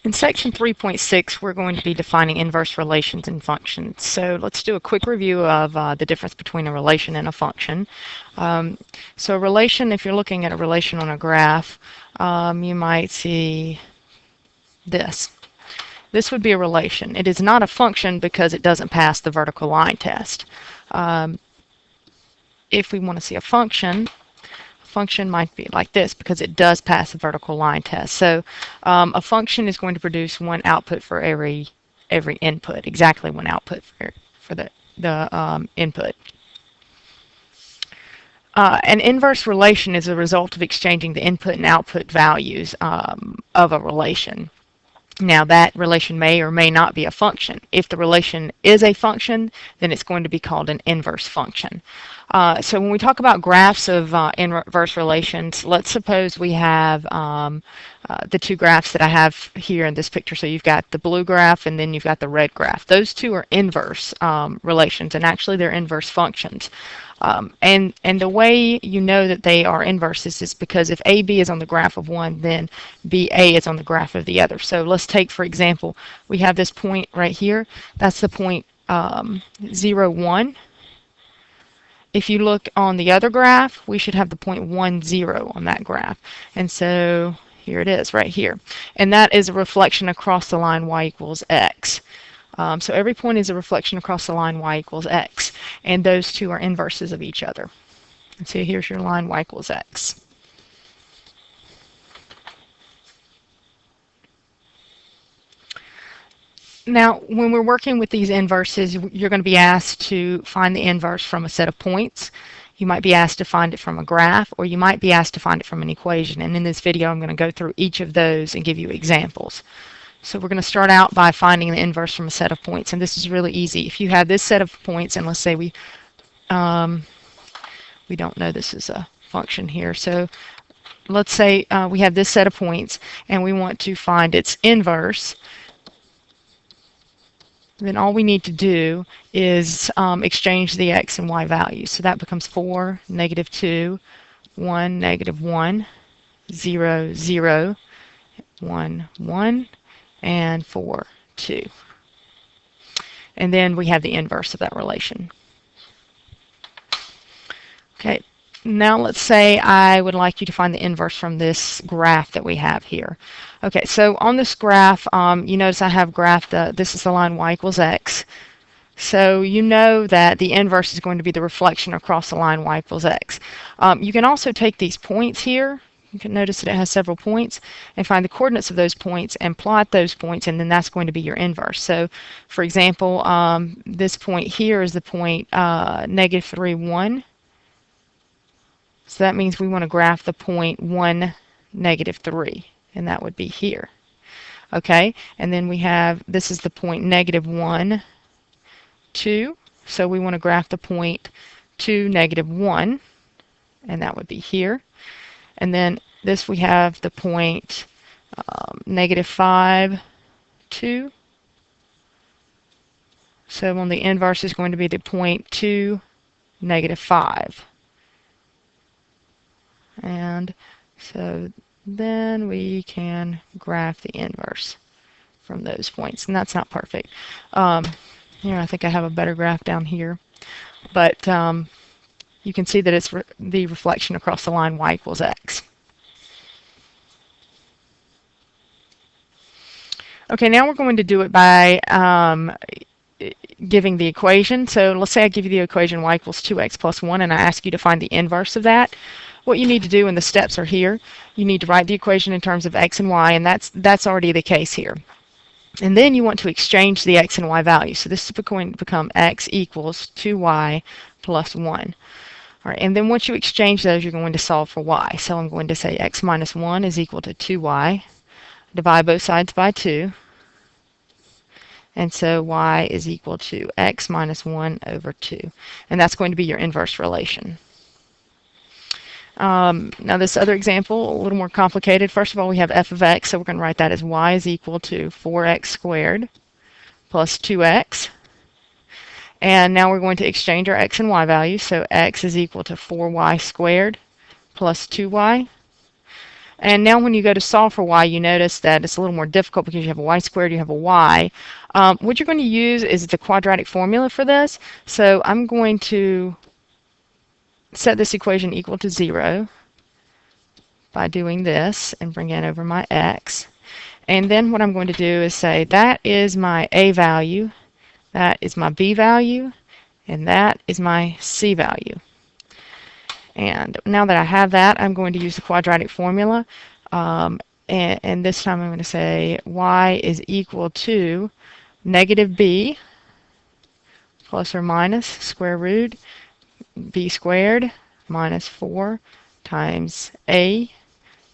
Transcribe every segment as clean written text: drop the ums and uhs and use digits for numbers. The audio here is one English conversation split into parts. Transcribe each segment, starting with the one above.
In section 3.6, we're going to be defining inverse relations and functions. So let's do a quick review of the difference between a relation and a function. So a relation, if you're looking at a relation on a graph, you might see this. This would be a relation. It is not a function because it doesn't pass the vertical line test. If we want to see a function might be like this because it does pass the vertical line test. So a function is going to produce one output for every input, exactly one output for the input. An inverse relation is a result of exchanging the input and output values of a relation. Now that relation may or may not be a function. If the relation is a function, then it's going to be called an inverse function. So when we talk about graphs of inverse relations, let's suppose we have the two graphs that I have here in this picture. So you've got the blue graph and then you've got the red graph. Those two are inverse relations, and actually they're inverse functions. And the way you know that they are inverses is because if AB is on the graph of one, then BA is on the graph of the other. So let's take, for example, we have this point right here. That's the point 0, 1. If you look on the other graph, we should have the point 1, 0 on that graph. And so here it is right here. And that is a reflection across the line y equals x. So every point is a reflection across the line y equals x. And those two are inverses of each other. And so here's your line y equals x. Now, when we're working with these inverses, you're going to be asked to find the inverse from a set of points. You might be asked to find it from a graph, or you might be asked to find it from an equation. And in this video, I'm going to go through each of those and give you examples. So we're going to start out by finding the inverse from a set of points, and this is really easy. If you have this set of points, and let's say we don't know this is a function here, so let's say we have this set of points, and we want to find its inverse. Then all we need to do is exchange the x and y values. So that becomes 4, negative 2, 1, negative 1, 0, 0, 1, 1, and 4, 2. And then we have the inverse of that relation. Okay, now let's say I would like you to find the inverse from this graph that we have here. Okay, so on this graph, you notice I have graphed, this is the line y equals x. So you know that the inverse is going to be the reflection across the line y equals x. You can also take these points here. You can notice that it has several points, and find the coordinates of those points and plot those points, and then that's going to be your inverse. So, for example, this point here is the point negative 3, 1. So that means we want to graph the point 1, negative 3, and that would be here. Okay, and then we have, this is the point negative 1, 2. So we want to graph the point 2, negative 1, and that would be here. And then this we have the point negative 5, 2. So on the inverse is going to be the point 2, negative 5. And so then we can graph the inverse from those points. And that's not perfect. Here, I think I have a better graph down here. But you can see that it's the reflection across the line y equals x. Okay, now we're going to do it by giving the equation. So let's say I give you the equation y equals 2x plus 1, and I ask you to find the inverse of that. What you need to do, and the steps are here, you need to write the equation in terms of x and y, and that's already the case here. And then you want to exchange the x and y values. So this is going to become x equals 2y plus 1. All right, and then once you exchange those, you're going to solve for y. So I'm going to say x minus 1 is equal to 2y. Divide both sides by 2. And so y is equal to x minus 1 over 2. And that's going to be your inverse relation. Now this other example, a little more complicated. First of all, we have f of x, so we're going to write that as y is equal to 4x squared plus 2x. And now we're going to exchange our x and y values. So x is equal to 4y squared plus 2y. And now when you go to solve for y, you notice that it's a little more difficult because you have a y squared, you have a y. What you're going to use is the quadratic formula for this. So I'm going to set this equation equal to 0 by doing this and bring in over my x. And then what I'm going to do is say that is my a value, that is my b value, and that is my c value. And now that I have that, I'm going to use the quadratic formula. And this time I'm going to say y is equal to negative b plus or minus square root b squared minus 4 times a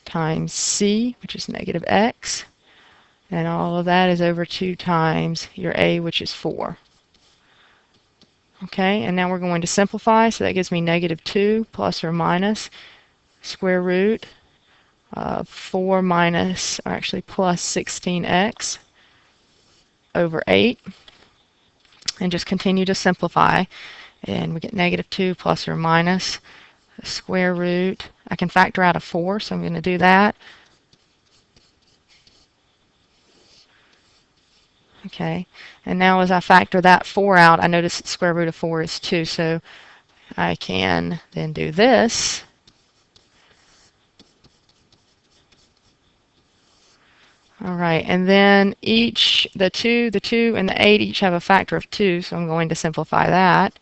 times c, which is negative x. And all of that is over 2 times your a, which is 4. Okay, and now we're going to simplify, so that gives me negative 2 plus or minus square root 4 minus, or actually plus 16x over 8. And just continue to simplify. And we get negative 2 plus or minus the square root. I can factor out a 4, so I'm going to do that. Okay, and now as I factor that 4 out, I notice that the square root of 4 is 2, so I can then do this. All right, and then each, the 2, and the 8 each have a factor of 2, so I'm going to simplify that.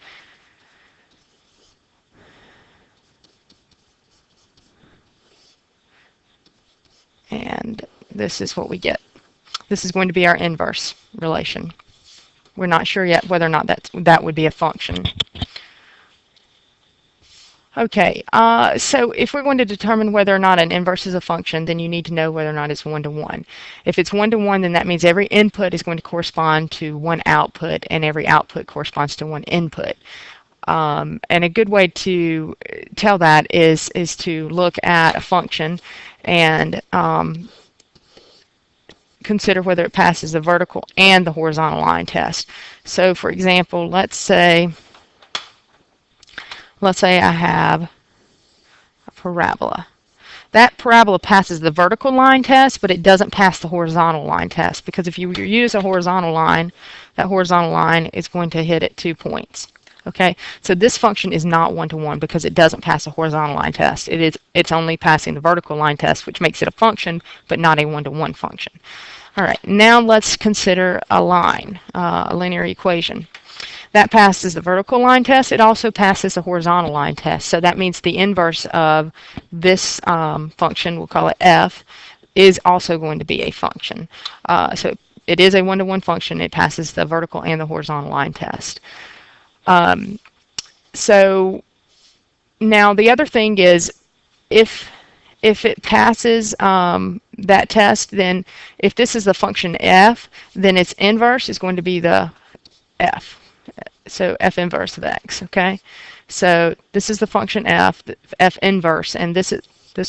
And this is what we get. This is going to be our inverse relation. We're not sure yet whether or not that would be a function. Okay, so if we're going to determine whether or not an inverse is a function, then you need to know whether or not it's 1-to-1. If it's 1-to-1, then that means every input is going to correspond to one output, and every output corresponds to one input. And a good way to tell that is to look at a function and consider whether it passes the vertical and the horizontal line test. So for example, let's say I have a parabola. That parabola passes the vertical line test, but it doesn't pass the horizontal line test, because if you use a horizontal line, that horizontal line is going to hit at 2 points. Okay, so this function is not 1-to-1 because it doesn't pass a horizontal line test. It's only passing the vertical line test, which makes it a function, but not a 1-to-1 function. All right, now let's consider a line, a linear equation. That passes the vertical line test. It also passes the horizontal line test. So that means the inverse of this function, we'll call it f, is also going to be a function. So it is a 1-to-1 function. It passes the vertical and the horizontal line test. So now the other thing is, if it passes that test, then if this is the function f, then its inverse is going to be the f. So f inverse of x, okay? So this is the function f, f inverse, and this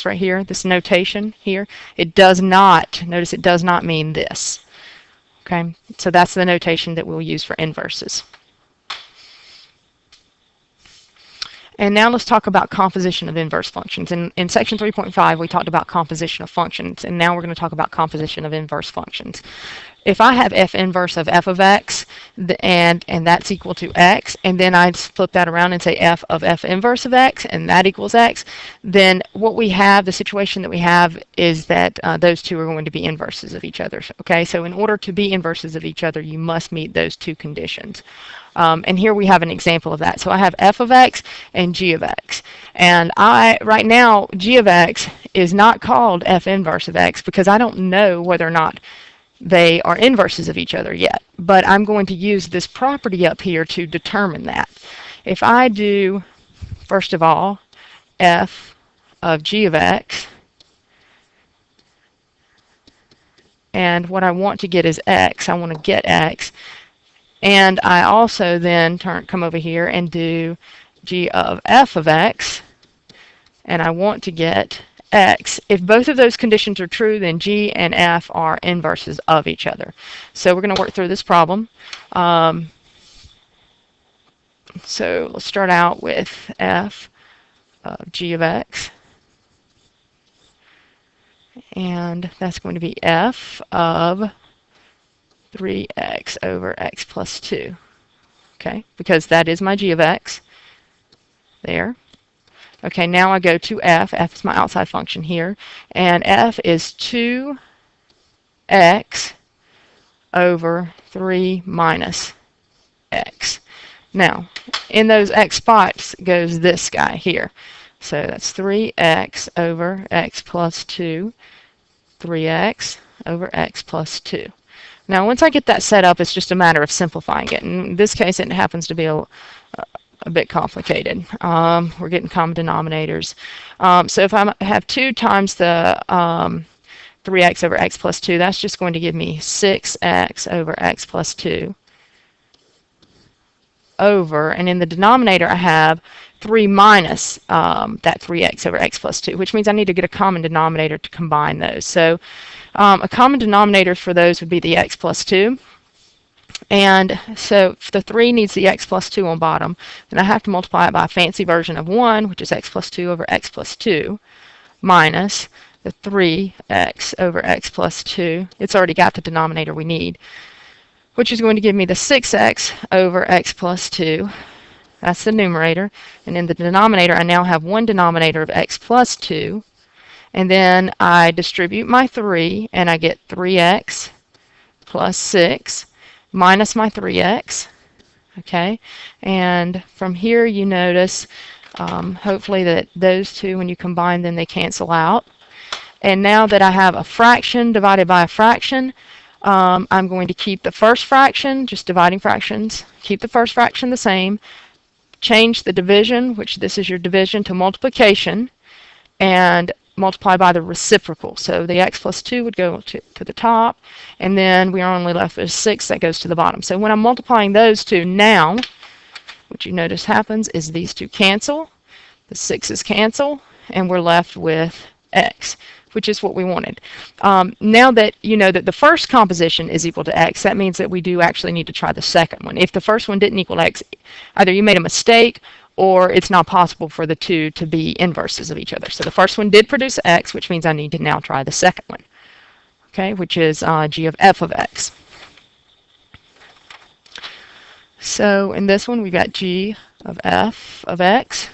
right here, this notation here, it does not, notice it does not mean this, okay? So that's the notation that we'll use for inverses. And now let's talk about composition of inverse functions. In section 3.5, we talked about composition of functions, and now we're going to talk about composition of inverse functions. If I have f inverse of f of x, and that's equal to x, and then I flip that around and say f of f inverse of x, and that equals x, then what we have, the situation that we have, is that those two are going to be inverses of each other. Okay, so in order to be inverses of each other, you must meet those two conditions. And here we have an example of that. So I have f of x and g of x. And right now, g of x is not called f inverse of x because I don't know whether or not they are inverses of each other yet. But I'm going to use this property up here to determine that. If I do, first of all, f of g of x, and what I want to get is x, I want to get x, and I also then come over here and do g of f of x, and I want to get x. If both of those conditions are true, then g and f are inverses of each other. So we're going to work through this problem. So let's start out with f of g of x. and that's going to be f of 3x over x plus 2. Okay, because that is my g of x there. Okay, now I go to f. F is my outside function here, and f is 2x over 3 minus x. Now, in those x spots goes this guy here. So that's 3x over x plus 2, 3x over x plus 2. Now, once I get that set up, it's just a matter of simplifying it. In this case, it happens to be a bit complicated. We're getting common denominators. So if I have 2 times the 3x over x plus 2, that's just going to give me 6x over x plus 2 over, and in the denominator I have 3 minus that 3x over x plus 2, which means I need to get a common denominator to combine those. So a common denominator for those would be the x plus 2. And so if the 3 needs the x plus 2 on bottom, then I have to multiply it by a fancy version of 1, which is x plus 2 over x plus 2, minus the 3x over x plus 2. It's already got the denominator we need, which is going to give me the 6x over x plus 2. That's the numerator. And in the denominator, I now have one denominator of x plus 2. And then I distribute my 3, and I get 3x plus 6 minus my 3x. Okay? And from here, you notice, hopefully, that those two, when you combine them, they cancel out. And now that I have a fraction divided by a fraction, I'm going to keep the first fraction, just dividing fractions, keep the first fraction the same, change the division, which this is your division, to multiplication, and multiply by the reciprocal. So the x plus 2 would go to the top, and then we are only left with 6 that goes to the bottom. So when I'm multiplying those two now, what you notice happens is these two cancel, the 6's cancel, and we're left with x, which is what we wanted. Now that you know that the first composition is equal to x, that means that we do actually need to try the second one. If the first one didn't equal x, either you made a mistake or it's not possible for the two to be inverses of each other. So the first one did produce x, which means I need to now try the second one, okay, which is g of f of x. So in this one, we've got g of f of x,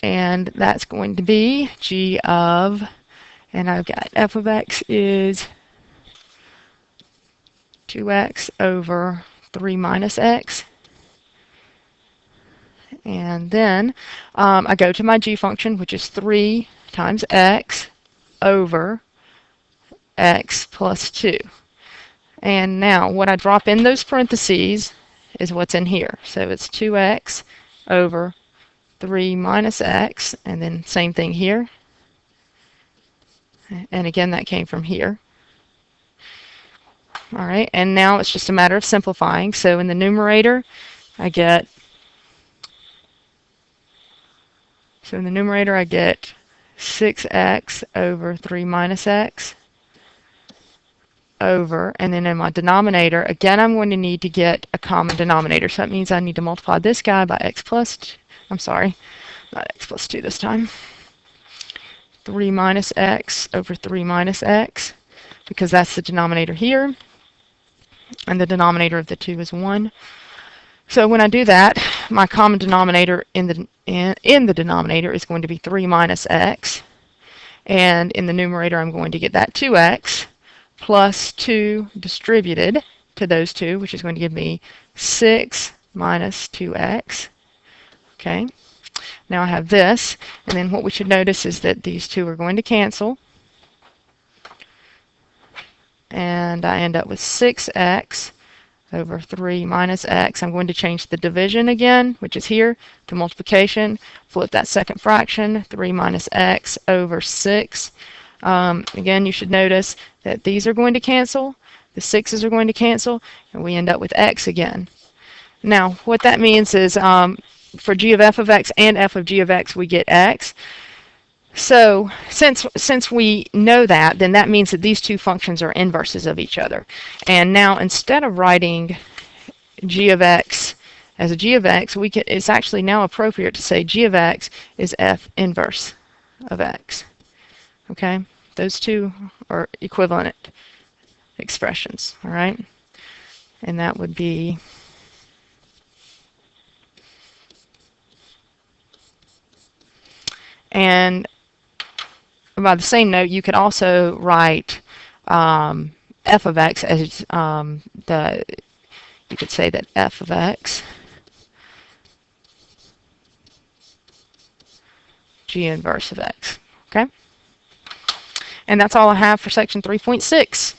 and that's going to be g of, and I've got f of x is 2x over 3 minus x. And then I go to my g function, which is 3 times x over x plus 2. And now what I drop in those parentheses is what's in here. So it's 2x over 3 minus x, and then same thing here. And again, that came from here. All right, and now it's just a matter of simplifying. So in the numerator, I get 6x over 3 minus x over, and then in my denominator, again, I'm going to need to get a common denominator. So that means I need to multiply this guy by x plus 2. I'm sorry, not x plus 2 this time. 3 minus x over 3 minus x, because that's the denominator here, and the denominator of the 2 is 1. So when I do that, my common denominator in the denominator is going to be 3 minus x, and in the numerator I'm going to get that 2x plus 2 distributed to those two, which is going to give me 6 minus 2x. Okay, now I have this, and then what we should notice is that these two are going to cancel, and I end up with 6x over 3 minus x. I'm going to change the division again, which is here, to multiplication. Flip that second fraction, 3 minus x over 6. Again, you should notice that these are going to cancel, the 6's are going to cancel, and we end up with x again. Now, what that means is for g of f of x and f of g of x, we get x. So since we know that, then that means that these two functions are inverses of each other. And now instead of writing g of x as a g of x, it's actually now appropriate to say g of x is f inverse of x. Okay, Those two are equivalent expressions, all right? And that would be and by the same note, you could also write f of x as you could say that f of x g inverse of x. Okay? And that's all I have for section 3.6.